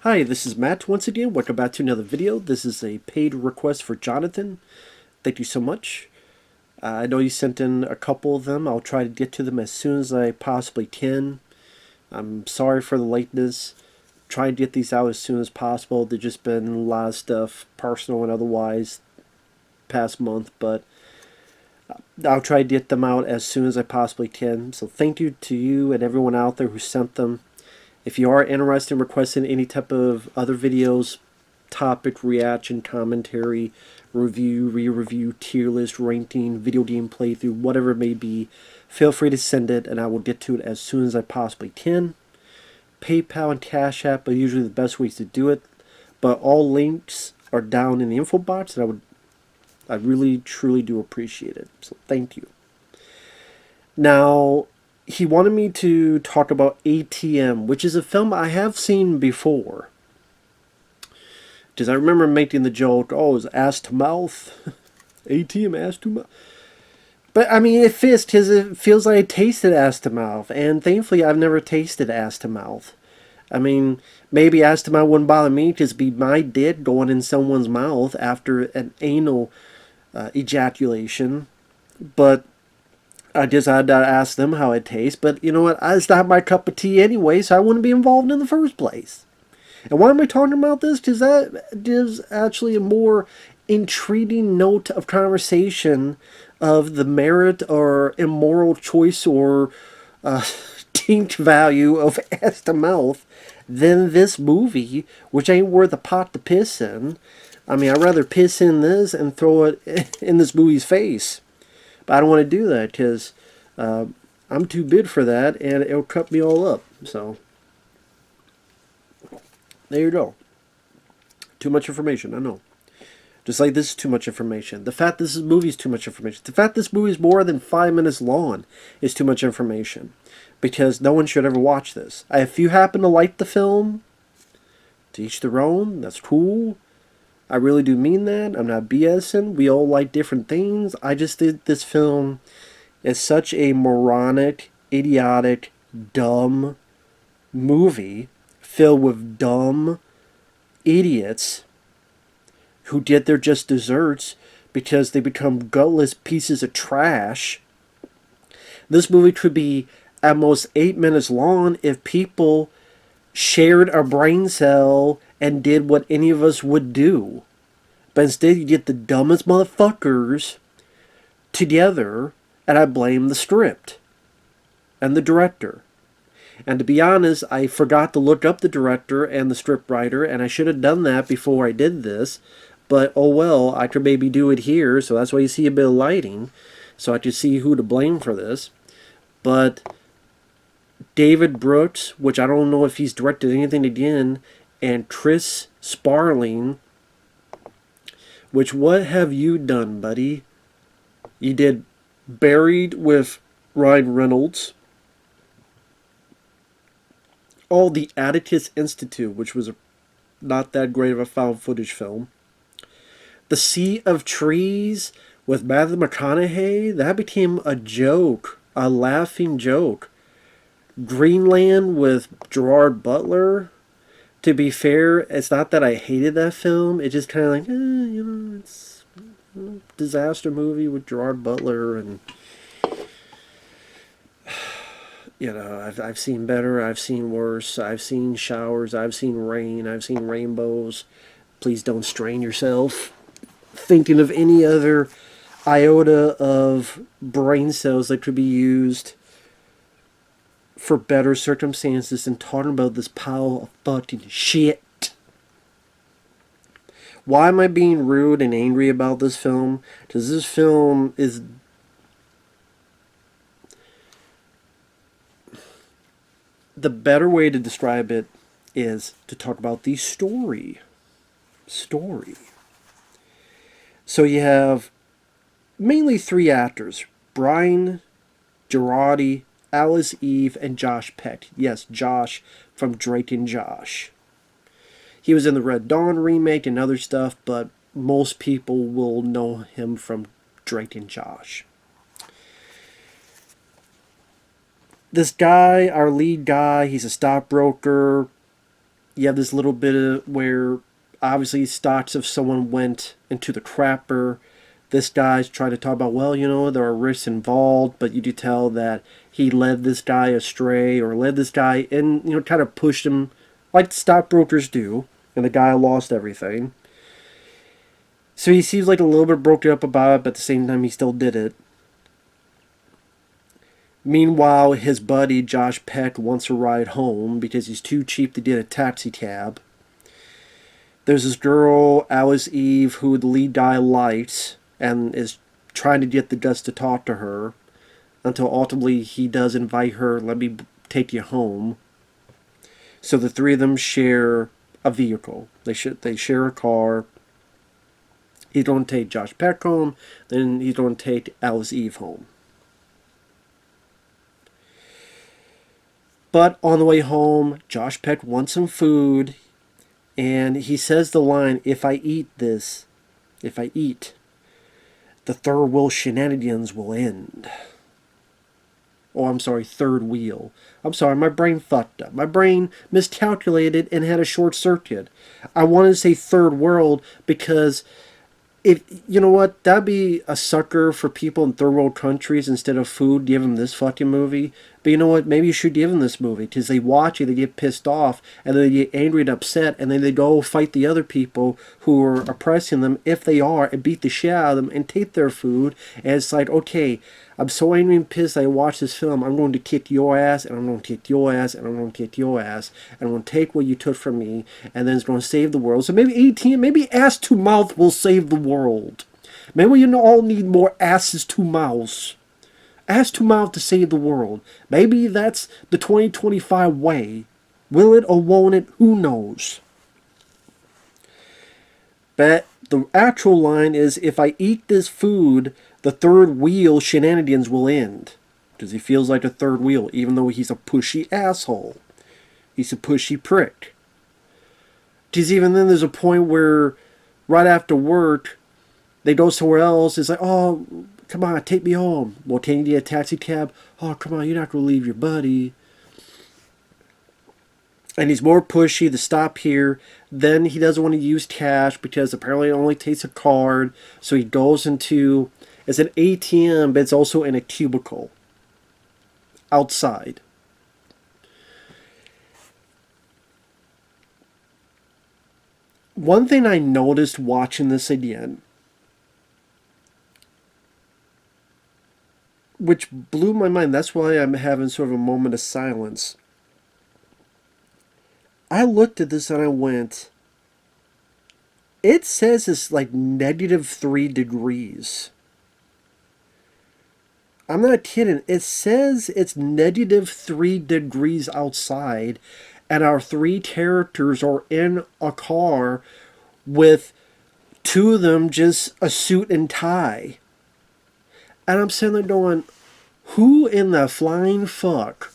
Hi, this is Matt once again. Welcome back to another video. This is a paid request for Jonathan. Thank you so much. I know you sent in a couple of them. I'll try to get to them as soon as I possibly can. I'm sorry for the lateness. Try to get these out as soon as possible. There's just been a lot of stuff, personal and otherwise, past month, but I'll try to get them out as soon as I possibly can. So thank you to you and everyone out there who sent them. If you are interested in requesting any type of other videos, topic, reaction, commentary, review, re-review, tier list, ranking, video game playthrough, whatever it may be, feel free to send it and I will get to it as soon as I possibly can. PayPal and CashApp are usually the best ways to do it, but all links are down in the info box and I really truly do appreciate it. So thank you. Now, he wanted me to talk about ATM, which is a film I have seen before. Because I remember making the joke, oh, it's ass to mouth. ATM, ass to mouth. But, I mean, it fits because it feels like I tasted ass to mouth. And thankfully, I've never tasted ass to mouth. I mean, maybe ass to mouth wouldn't bother me because it'd be my dick going in someone's mouth after an anal ejaculation. But I just had to ask them how it tastes, but you know what? It's not my cup of tea anyway, so I wouldn't be involved in the first place. And why am I talking about this? Because that gives actually a more intriguing note of conversation of the merit or immoral choice or taint value of ass to mouth than this movie, which ain't worth a pot to piss in. I mean, I'd rather piss in this and throw it in this movie's face. But I don't want to do that because I'm too big for that and it'll cut me all up. So, there you go. Too much information, I know. Just like this is too much information. The fact this movie is too much information. The fact this movie is more than 5 minutes long is too much information. Because no one should ever watch this. If you happen to like the film, to each their own, that's cool. I really do mean that. I'm not BSing. We all like different things. I just think this film is such a moronic, idiotic, dumb movie filled with dumb idiots who get their just desserts because they become gutless pieces of trash. This movie could be at most 8 minutes long if people shared a brain cell and did what any of us would do. But instead you get the dumbest motherfuckers together, and I blame the script and the director. And to be honest, I forgot to look up the director and the script writer, and I should have done that before I did this. But oh well, I could maybe do it here, so that's why you see a bit of lighting, so I could see who to blame for this. But David Brooks, which I don't know if he's directed anything again, and Chris Sparling, which what have you done, buddy? You did Buried with Ryan Reynolds. Oh, The Atticus Institute, which was not that great of a found footage film. The Sea of Trees with Matthew McConaughey, that became a joke, a laughing joke. Greenland with Gerard Butler. To be fair, it's not that I hated that film. It's just kind of like, you know, it's a disaster movie with Gerard Butler, and you know, I've seen better, I've seen worse, I've seen showers, I've seen rain, I've seen rainbows. Please don't strain yourself thinking of any other iota of brain cells that could be used for better circumstances than talking about this pile of fucking shit. Why am I being rude and angry about this film? Because this film is... The better way to describe it is to talk about the story. So you have mainly 3 actors. Brian Geraghty, Alice Eve, and Josh Peck. Yes, Josh from Drake and Josh. He was in the Red Dawn remake and other stuff, but most people will know him from Drake and Josh. This guy, our lead guy, he's a stockbroker. You have this little bit of where obviously stocks if someone went into the crapper. This guy's trying to talk about, well, there are risks involved, but you do tell that he led this guy astray or led this guy and, kind of pushed him like stockbrokers do, and the guy lost everything. So he seems like a little bit broken up about it, but at the same time he still did it. Meanwhile, his buddy Josh Peck wants a ride home because he's too cheap to get a taxi cab. There's this girl, Alice Eve, who the lead guy likes and is trying to get the guts to talk to her until ultimately he does invite her, let me take you home. So the three of them share a vehicle. They share a car. He's going to take Josh Peck home, then he's going to take Alice Eve home. But on the way home, Josh Peck wants some food, and he says the line, if I eat, the third wheel shenanigans will end. Oh, I'm sorry, third wheel. I'm sorry, my brain fucked up. My brain miscalculated and had a short circuit. I wanted to say third world because if you know what, that'd be a sucker for people in third world countries instead of food. Give them this fucking movie. But you know what? Maybe you should give them this movie because they watch it, they get pissed off, and then they get angry and upset, and then they go fight the other people who are oppressing them, if they are, and beat the shit out of them and take their food. And it's like, okay, I'm so angry and pissed I watched this film. I'm going to kick your ass, and I'm going to kick your ass, and I'm going to kick your ass, and I'm going to take what you took from me, and then it's going to save the world. So maybe ATM, maybe ass to mouth will save the world. Maybe you all need more asses to mouths. Ass to mouth to save the world. Maybe that's the 2025 way. Will it or won't it? Who knows? But the actual line is, if I eat this food, the third wheel shenanigans will end. Because he feels like a third wheel, even though he's a pushy asshole. He's a pushy prick. Because even then there's a point where, right after work, they go somewhere else. It's like, oh, come on, take me home. Well, can you get a taxi cab? Oh, come on, you're not going to leave your buddy. And he's more pushy to stop here. Then he doesn't want to use cash because apparently it only takes a card. So he goes into, it's an ATM, but it's also in a cubicle outside. One thing I noticed watching this again, which blew my mind, that's why I'm having sort of a moment of silence. I looked at this and I went, it says it's like -3 degrees. I'm not kidding. It says it's -3 degrees outside, and our three characters are in a car with two of them just a suit and tie. And I'm sitting there going, who in the flying fuck?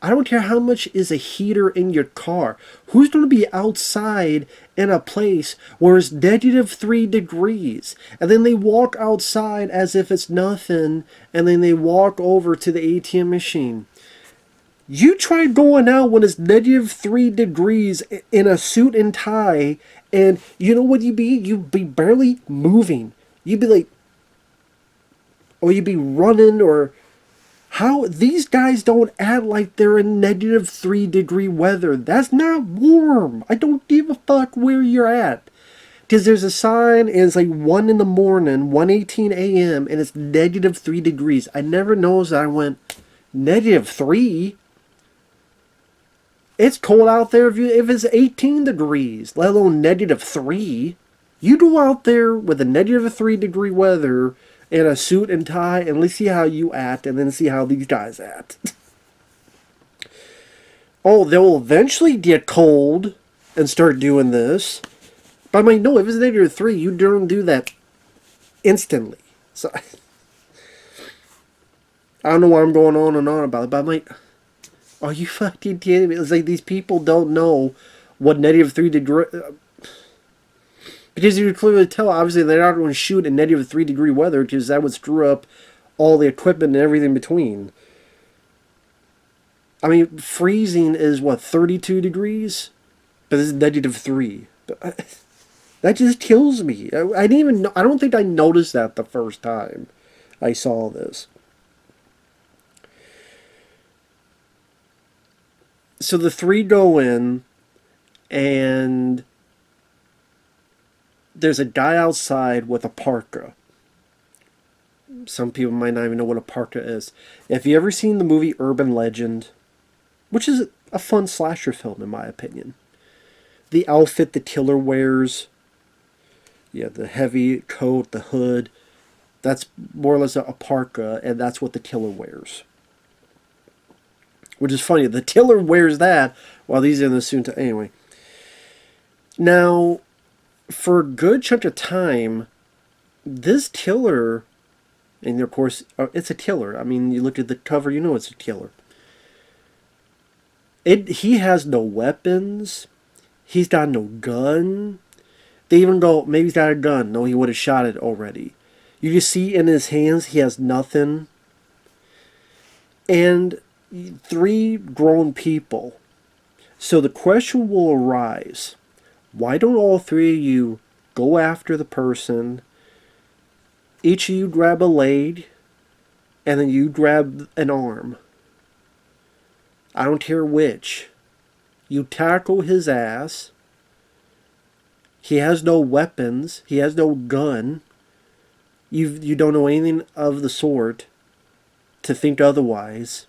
I don't care how much is a heater in your car. Who's going to be outside in a place where it's -3 degrees? And then they walk outside as if it's nothing. And then they walk over to the ATM machine. You try going out when it's -3 degrees in a suit and tie. And you know what you'd be? You'd be barely moving. You'd be like, or you'd be running, or how these guys don't act like they're in -3 degree weather. That's not warm. I don't give a fuck where you're at. Because there's a sign and it's like 1 in the morning, 1:18 a.m. and it's -3 degrees. I never noticed that. I went, -3? It's cold out there if it's 18 degrees, let alone -3. You go out there with a -3 degree weather in a suit and tie, and let's see how you act, and then see how these guys act. Oh, they'll eventually get cold and start doing this. But I'm like, no, if it's -3, you don't do that instantly. So I don't know why I'm going on and on about it, but I'm like, are you fucking kidding me? It's like these people don't know what -3 degree. Because you can clearly tell, obviously, they're not going to shoot in -3 degree weather because that would screw up all the equipment and everything between. I mean, freezing is what, 32 degrees? But this is -3. That just kills me. I didn't even. I don't think I noticed that the first time I saw this. So the three go in, and there's a guy outside with a parka. Some people might not even know what a parka is. If you ever seen the movie Urban Legend, which is a fun slasher film in my opinion, the outfit the killer wears, yeah, the heavy coat, the hood, that's more or less a parka, and that's what the killer wears. Which is funny. The killer wears that while he's in the suit. Anyway. Now, for a good chunk of time, this killer, and of course, it's a killer. I mean, you look at the cover, you know it's a killer. He has no weapons. He's got no gun. They even go, maybe he's got a gun. No, he would have shot it already. You just see in his hands, he has nothing. And three grown people. So the question will arise, why don't all three of you go after the person, each of you grab a leg, and then you grab an arm. I don't care which. You tackle his ass. He has no weapons. He has no gun. You don't know anything of the sort to think otherwise.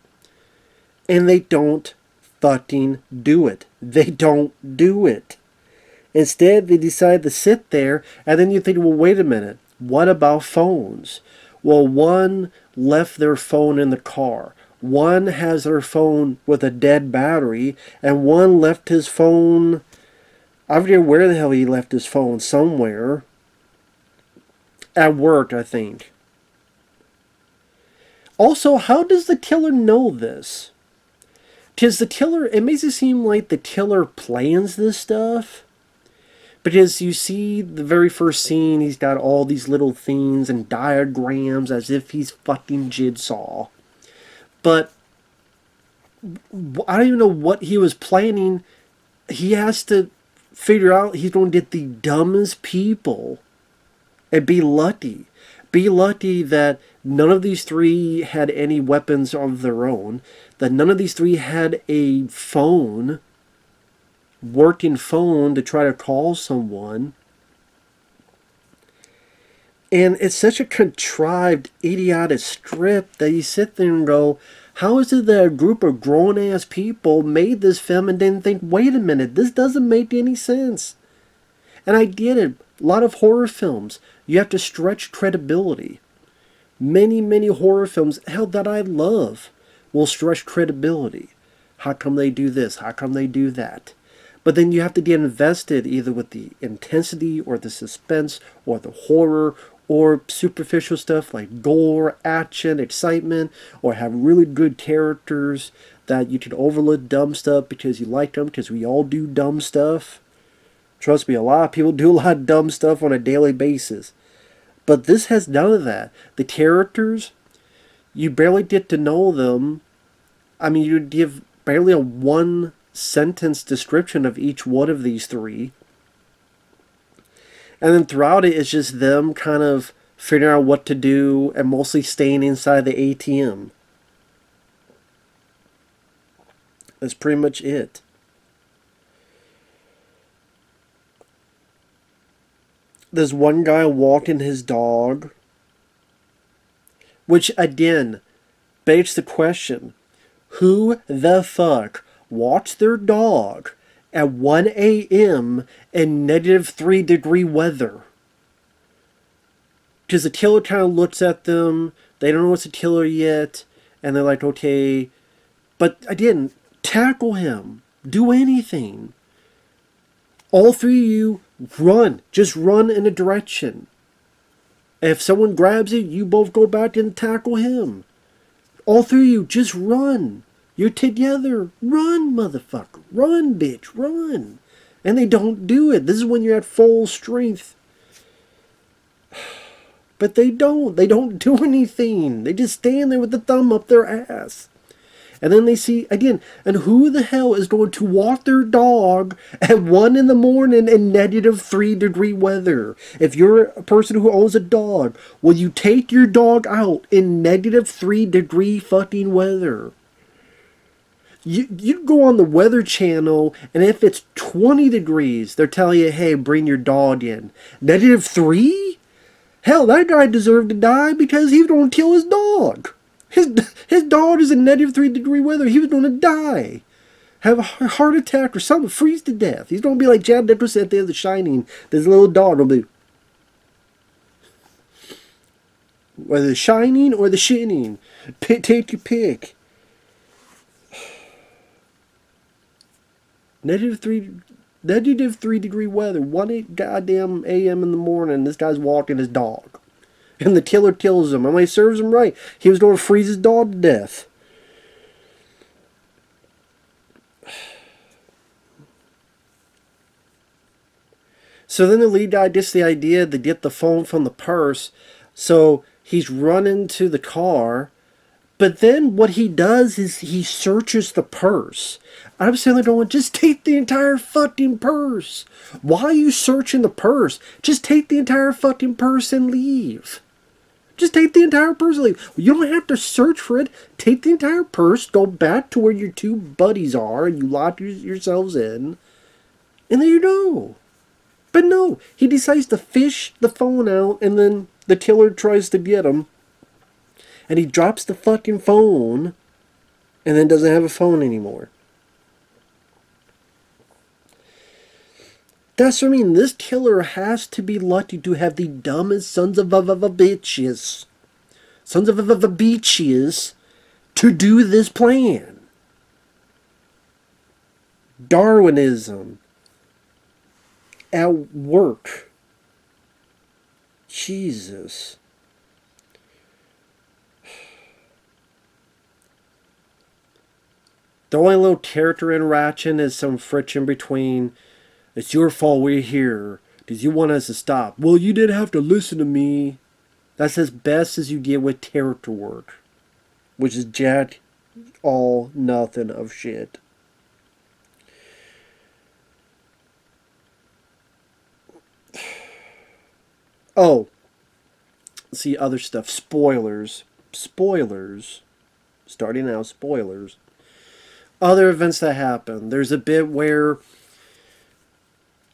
And they don't fucking do it. They don't do it. Instead, they decide to sit there, and then you think, well, wait a minute. What about phones? Well, one left their phone in the car. One has their phone with a dead battery, and one left his phone, I forget where the hell he left his phone, somewhere. At work, I think. Also, how does the killer know this? Because the killer, it makes it seem like the killer plans this stuff. Because you see the very first scene, he's got all these little things and diagrams as if he's fucking Jigsaw. But I don't even know what he was planning. He has to figure out he's going to get the dumbest people and be lucky. Be lucky that none of these three had any weapons of their own. That none of these three had a phone, working phone to try to call someone. And it's such a contrived, idiotic script that you sit there and go, how is it that a group of grown-ass people made this film and didn't think, wait a minute, this doesn't make any sense? And I get it. A lot of horror films, you have to stretch credibility. Many, many horror films, hell, that I love, will stretch credibility. How come they do this? How come they do that? But then you have to get invested either with the intensity or the suspense or the horror or superficial stuff like gore, action, excitement, or have really good characters that you can overlook dumb stuff because you like them, because we all do dumb stuff. Trust me, a lot of people do a lot of dumb stuff on a daily basis. But this has none of that. The characters, you barely get to know them. I mean, you give barely a one-sentence description of each one of these three. And then throughout it, it's just them kind of figuring out what to do and mostly staying inside the ATM. That's pretty much it. There's one guy walking his dog, which again begs the question, who the fuck walks their dog at 1 a.m. in -3-degree weather? Because the killer kind of looks at them, they don't know it's a killer yet, and they're like, okay, but again, tackle him, do anything. All three of you, run. Just run in a direction. If someone grabs you, you both go back and tackle him. All three of you, just run. You're together. Run, motherfucker. Run, bitch. Run. And they don't do it. This is when you're at full strength. But they don't. They don't do anything. They just stand there with the thumb up their ass. And then they see, again, and who the hell is going to walk their dog at 1 in the morning in -3 degree weather? If you're a person who owns a dog, will you take your dog out in -3 degree fucking weather? You go on the Weather Channel, and if it's 20 degrees, they're telling you, hey, bring your dog in. -3? Hell, that guy deserved to die because he was going to kill his dog. His dog is in -3 degree weather. He was going to die. Have a heart attack or something. Freeze to death. He's going to be like Jack Nicholson at the end of The Shining. This little dog will be... Whether The Shining or The Shining. Take your pick. -3 degree weather. 1 goddamn a.m. in the morning. This guy's walking his dog. And the killer kills him. I mean, he serves him right. He was going to freeze his dog to death. So then the lead guy gets the idea to get the phone from the purse. So he's running to the car. But then what he does is he searches the purse. I'm sitting there going, just take the entire fucking purse. Why are you searching the purse? Just take the entire fucking purse and leave. Just take the entire purse and leave. You don't have to search for it. Take the entire purse, go back to where your two buddies are, and you lock yourselves in. And there you go. But no, he decides to fish the phone out, and then the killer tries to get him. And he drops the fucking phone, and then doesn't have a phone anymore. That's what I mean. This killer has to be lucky to have the dumbest sons of bitches. Sons of bitches to do this plan. Darwinism. At work. Jesus. The only little character interaction is some friction between, it's your fault we're here. Because you want us to stop. Well, you didn't have to listen to me. That's as best as you get with character work. Which is jack all nothing of shit. Oh. See, other stuff. Spoilers. Spoilers. Starting now, spoilers. Other events that happen. There's a bit where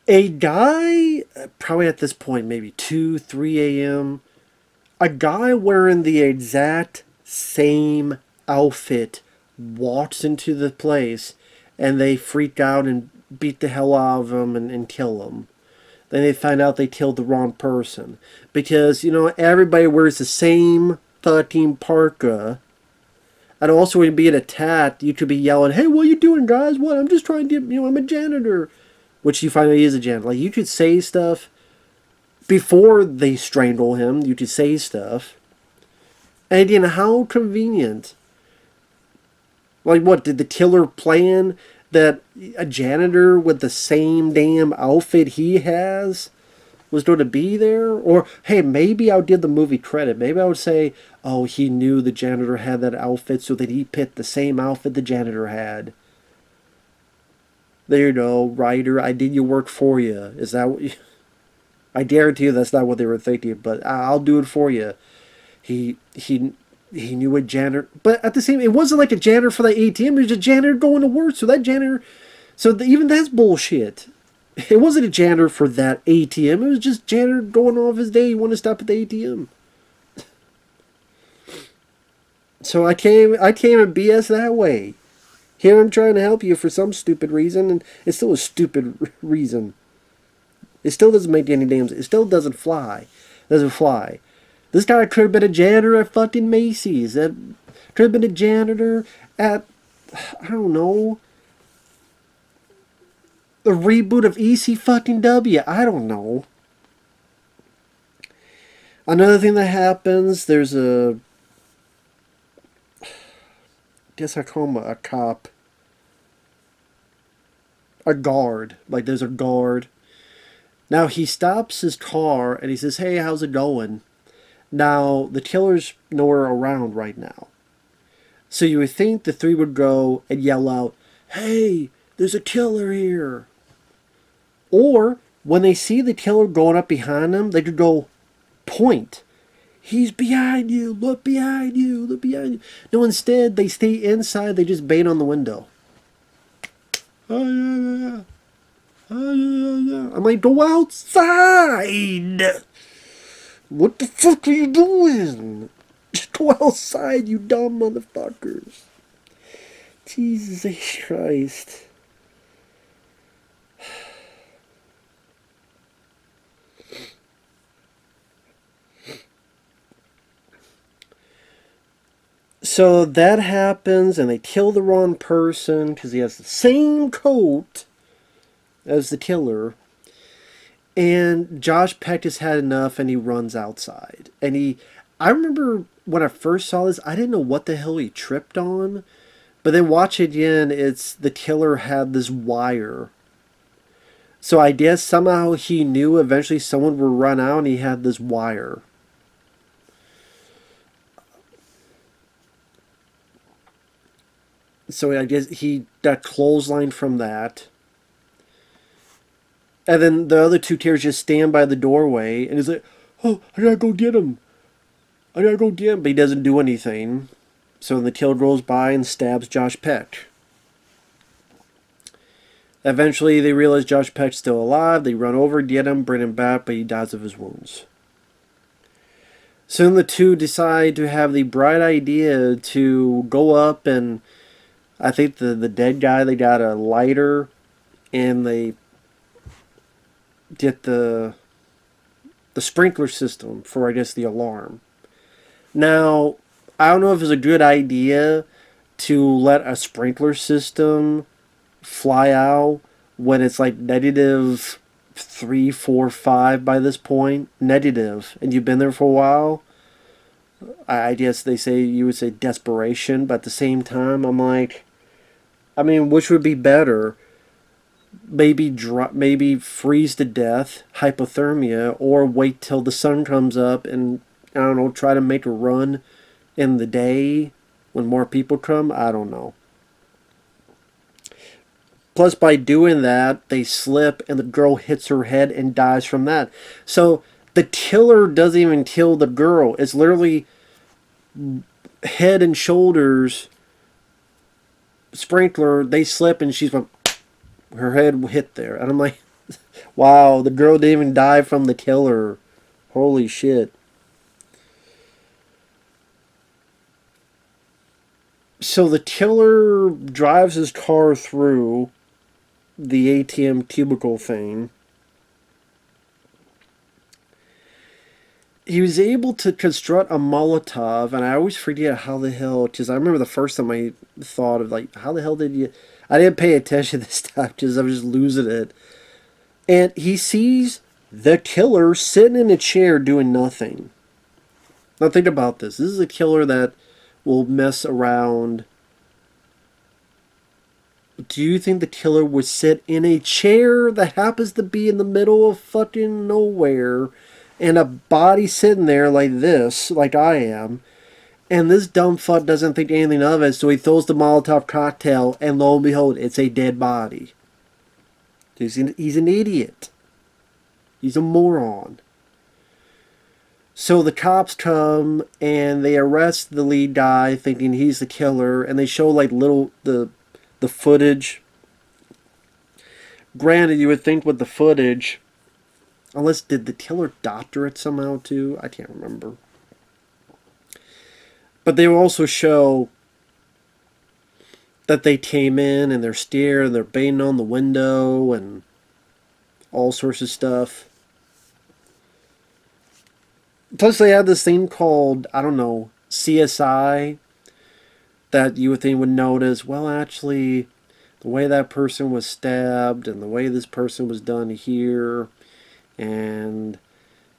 a guy, probably at this point, maybe 2, 3 a.m., a guy wearing the exact same outfit walks into the place, and they freak out and beat the hell out of him and kill him. Then they find out they killed the wrong person. Because, you know, everybody wears the same fucking parka. And also when you're being attacked, you could be yelling, hey, what are you doing, guys? What? I'm just trying to get, I'm a janitor. Which you find out he is a janitor. Like, you could say stuff before they strangle him. You could say stuff. And again, how convenient. Like, what? Did the killer plan that a janitor with the same damn outfit he has was going to be there? Or, hey, maybe I would give the movie credit. Maybe I would say, oh, he knew the janitor had that outfit so that he picked the same outfit the janitor had. There you go, writer, I did your work for you. Is that what you... I guarantee you that's not what they were thinking, but I'll do it for you. He knew a janitor, but at the same, it wasn't like a janitor for the ATM. It was a janitor going to work. So that janitor, even that's bullshit. It wasn't a janitor for that ATM. It was just janitor going off his day. He wanted to stop at the ATM. So I came and BS that way. Here I'm trying to help you for some stupid reason, and it's still a stupid reason. It still doesn't make any damn sense. It still doesn't fly. Doesn't fly. This guy could have been a janitor at fucking Macy's. That could have been a janitor at, I don't know, the reboot of EC fucking W. I don't know. Another thing that happens, there's a, I guess I call him a cop. A guard. Like, there's a guard. Now, he stops his car and he says, hey, how's it going? Now, the killer's nowhere around right now. So you would think the three would go and yell out, "Hey, there's a killer here." Or when they see the killer going up behind them, they could go, point. "He's behind you. Look behind you. Look behind you." No, instead, they stay inside. They just bang on the window. I'm like, go outside. What the fuck are you doing? Just go outside, you dumb motherfuckers. Jesus Christ. So that happens, and they kill the wrong person because he has the same coat as the killer. And Josh Peck has had enough, and he runs outside. And I remember when I first saw this, I didn't know what the hell he tripped on. But then watch it again, it's the killer had this wire. So I guess somehow he knew eventually someone would run out, and he had this wire. So I guess he got clotheslined from that. And then the other two tears just stand by the doorway, and he's like, "Oh, I gotta go get him. I gotta go get him." But he doesn't do anything. So the killer goes by and stabs Josh Peck. Eventually, they realize Josh Peck's still alive. They run over, get him, bring him back, but he dies of his wounds. Soon the two decide to have the bright idea to go up, and I think the dead guy, they got a lighter, and they get the sprinkler system for, I guess, the alarm. Now, I don't know if it's a good idea to let a sprinkler system fly out when it's like negative 3, 4, 5 by this point. Negative. And you've been there for a while. I guess you would say desperation, but at the same time, I'm like, I mean, which would be better? Maybe freeze to death, hypothermia, or wait till the sun comes up and, I don't know, try to make a run in the day when more people come. I don't know. Plus, by doing that, they slip and the girl hits her head and dies from that. So the killer doesn't even kill the girl. It's literally head and shoulders, sprinkler, they slip and her head hit there. And I'm like, wow, the girl didn't even die from the killer. Holy shit. So the killer drives his car through the ATM cubicle thing. He was able to construct a Molotov, and I always forget how the hell, because I remember the first time I thought of, like, how the hell did you... I didn't pay attention this time, because I was just losing it. And he sees the killer sitting in a chair doing nothing. Now think about this. This is a killer that will mess around. Do you think the killer would sit in a chair that happens to be in the middle of fucking nowhere, and a body sitting there like this, like I am, and this dumb fuck doesn't think anything of it, so he throws the Molotov cocktail, and lo and behold, it's a dead body. He's an idiot. He's a moron. So the cops come, and they arrest the lead guy, thinking he's the killer, and they show like the footage. Granted, you would think with the footage, unless did the killer doctor it somehow too? I can't remember. But they will also show that they came in and they're staring, they're banging on the window and all sorts of stuff. Plus they had this thing called, I don't know, CSI, that you would think would notice, well, actually, the way that person was stabbed and the way this person was done here, and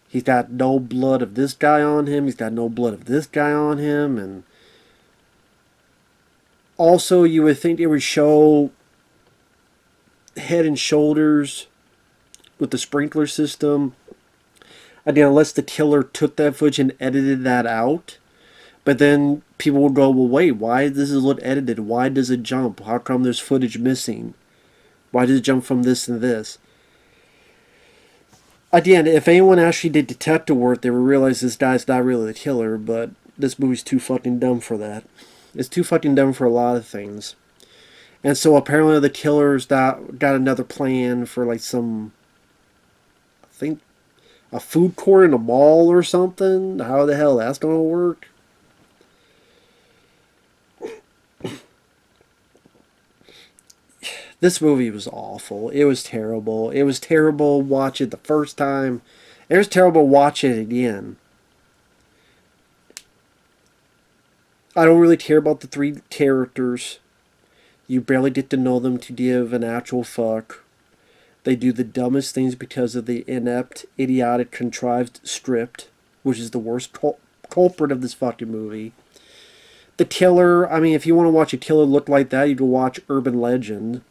he's got no blood of this guy on him, he's got no blood of this guy on him, and also you would think it would show head and shoulders with the sprinkler system. Again, unless the killer took that footage and edited that out. But then people would go, well, wait, why does it look edited? Why does it jump? How come there's footage missing? Why does it jump from this and this? Again, if anyone actually did detective work, they would realize this guy's not really the killer, but this movie's too fucking dumb for that. It's too fucking dumb for a lot of things. And so apparently the killer's got another plan for like some, I think, a food court in a mall or something. How the hell that's gonna work? This movie was awful. It was terrible. It was terrible watch it the first time. It was terrible watch it again. I don't really care about the three characters. You barely get to know them to give an actual fuck. They do the dumbest things because of the inept, idiotic, contrived script, which is the worst culprit of this fucking movie. The killer, I mean, if you want to watch a killer look like that, you go watch Urban Legend.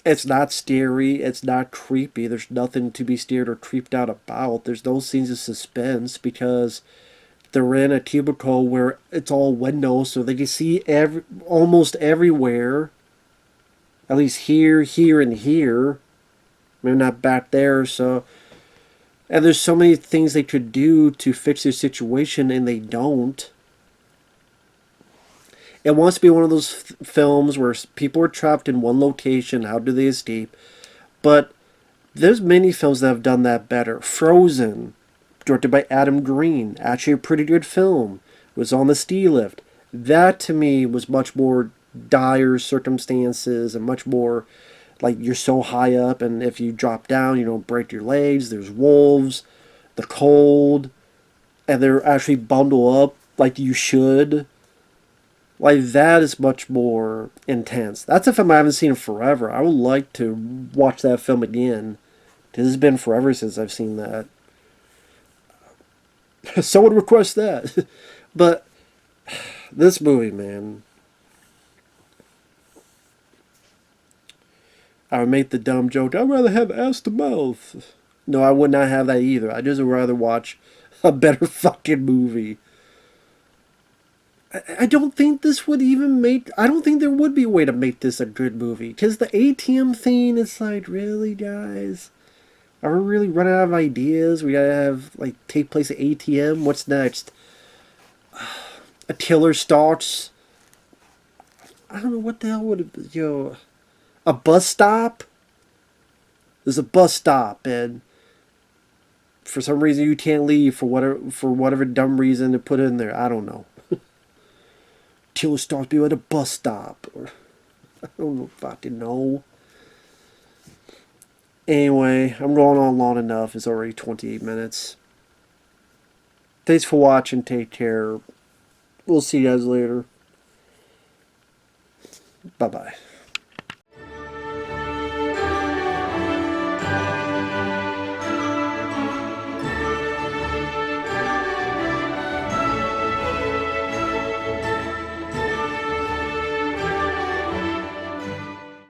It's not scary. It's not creepy. There's nothing to be scared or creeped out about. There's no scenes of suspense because they're in a cubicle where it's all windows, so they can see almost everywhere. At least here, here, and here. Maybe not back there. So, and there's so many things they could do to fix their situation, and they don't. It wants to be one of those films where people are trapped in one location. How do they escape? But there's many films that have done that better. Frozen, directed by Adam Green, actually a pretty good film. It was on the ski lift. That to me was much more dire circumstances and much more like you're so high up, and if you drop down, you don't break your legs. There's wolves, the cold, and they're actually bundled up like you should. Like, that is much more intense. That's a film I haven't seen in forever. I would like to watch that film again. Because it's been forever since I've seen that. Someone request that. But this movie, man. I would make the dumb joke, I'd rather have ass to mouth. No, I would not have that either. I'd just rather watch a better fucking movie. I don't think this would even make... I don't think there would be a way to make this a good movie. Because the ATM thing, it's like, really, guys? Are we really running out of ideas? We gotta have, like, take place at ATM? What's next? A killer stalks... I don't know, what the hell would it be? Yo, a bus stop? There's a bus stop, and for some reason you can't leave for whatever dumb reason to put in there. I don't know. Killer starts people at a bus stop. Or, I don't know if I can know. Anyway, I'm going on long enough. It's already 28 minutes. Thanks for watching. Take care. We'll see you guys later. Bye-bye.